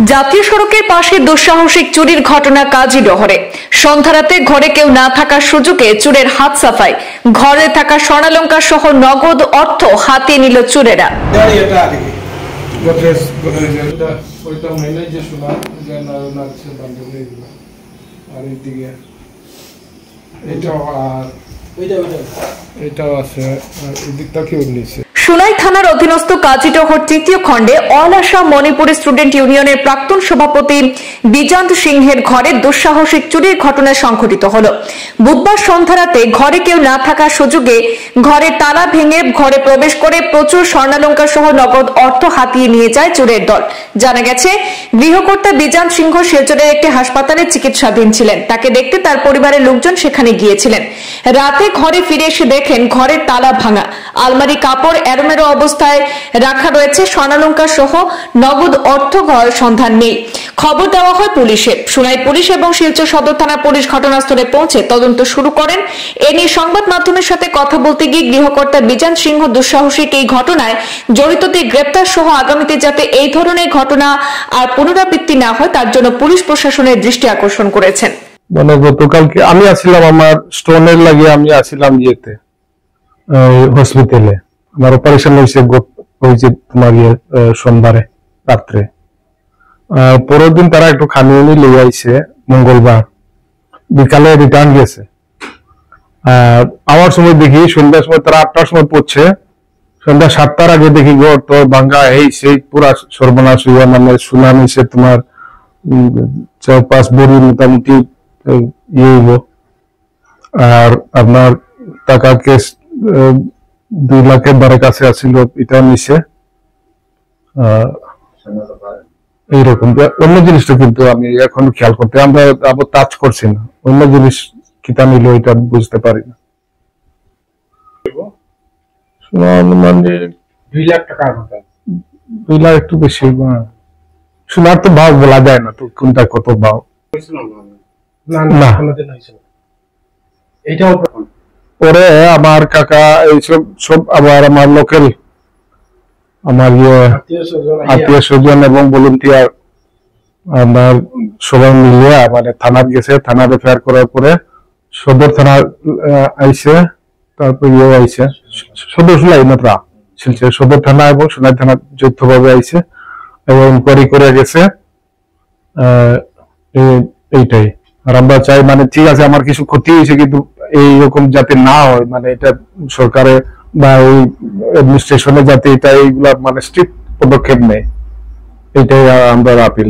জাতীয় সড়কের পাশে দুঃসাহসিক চুরির ঘটনা কাজীডহরে। সন্ধ্যা রাতে ঘরে কেউ না থাকার সুযোগে চোরের হাত সাফাই। ঘরে থাকা স্বর্ণালংকার সহ নগদ অর্থ হাতিয়ে নিল চোরেরা। সোনাই থানার অধীনস্থ কাজীডহর তৃতীয় খণ্ডে অল আসাম মণিপুর স্টুডেন্ট ইউনিয়নের প্রাক্তন সভাপতি বিজান্ত সিংহের ঘরে দুঃসাহসিক চুরির ঘটনা সংঘটিত হল। বুধবার সন্ধ্যা রাতে ঘরে কেউ না থাকার সুযোগে ঘরের তালা ভেঙে ঘরে প্রবেশ করে প্রচুর স্বর্ণালংকার সহ নগদ অর্থ হাতিয়ে নিয়ে যায় চোরের দল। জানা গেছে, গৃহকর্তা বিজান্ত সিংহ শিলচরের একটি হাসপাতালে চিকিৎসাধীন ছিলেন। তাকে দেখতে তার পরিবারের লোকজন সেখানে গিয়েছিলেন। রাতে ঘরে ফিরে এসে দেখেন ঘরের তালা ভাঙা, আলমারি কাপড় এলোমেলো অবস্থায় রাখা রয়েছে, স্বর্ণালংকার সহ নগদ অর্থ ঘরের সন্ধান নেই। খবর দেওয়া হয় পুলিশে। সোনাই পুলিশ এবং শিলচর সদর থানা পুলিশ ঘটনাস্থলে পৌঁছে তদন্ত শুরু করেন। এ নিয়ে সংবাদ মাধ্যমের সাথে কথা বলতে গিয়ে গৃহকর্তা বিজান্ত সিংহ দুঃসাহসিক এই ঘটনায় জড়িতদের গ্রেপ্তার সহ আগামীতে যাতে এই ধরনের ঘটনা আর পুনরাবৃত্তি না হয় তার জন্য পুলিশ প্রশাসনের দৃষ্টি আকর্ষণ করেছেন। মানে গতকালকে আমি আসছিলাম, আমার স্টোনের লাগিয়ে আমি আসছিলাম ইয়েতে হসপিটালে। আমার অপারেশন হয়েছে তোমার সোমবারে রাত্রে। পরের দিন তারা একটু খানিয়ে লিয়ে আইছে, মঙ্গলবার বিকালে রিটার্ন গেছে। আমার সময় দেখি সন্ধ্যার সময় তারা 8টার সময় পড়ছে, সন্ধ্যা 7টার আগে দেখি ঘর তো ভাঙ্গা এই সেই পুরা সর্বনাশ হইয়া, মানে সুনাম হয়েছে তোমার 4-5 বড়ি মোটামুটি ইয়ে হইব। আর আপনার টাকা কেস 2 লাখের ধারে কাছে আসছিল, এটা নিছে। এইরকম অন্য জিনিসটা কিন্তু আমি এখন খেয়াল করতে আমরা আবার টাচ করছি না, অন্য জিনিস কিতা নিল এটা বুঝতে পারি না। মানে 2 লাখ টাকার মতো, 2 লাখ একটু বেশি। সোনার তো ভাও বলা যায় না, তো কোনটা কত ভাও না। এইটাও পরে আমার কাকা এইসব সব আবার আমার লোকাল আমার আত্মীয় স্বজন এবং ভলেন্টিয়ার আমার সবাই মিলিয়ে মানে থানার গেছে। থানার এফআইআর করার পরে সদর থানা আইছে, তারপর ইয়েও আইছে সদর সুলাইনরা শিলচর সদর থানা এবং সোনাই থানা যৌথভাবে আইছে এবং ইনকোয়ারি করে গেছে। এইটাই। আর আমরা চাই মানে ঠিক আছে আমার কিছু ক্ষতি হয়েছে, কিন্তু এইরকম যাতে না হয়, মানে এটা সরকারে বা ওই অ্যাডমিনিস্ট্রেশনে যাতে এটা এইগুলা মানে স্ট্রিক্ট পদক্ষেপ নেয়, এটাই আমরা আপিল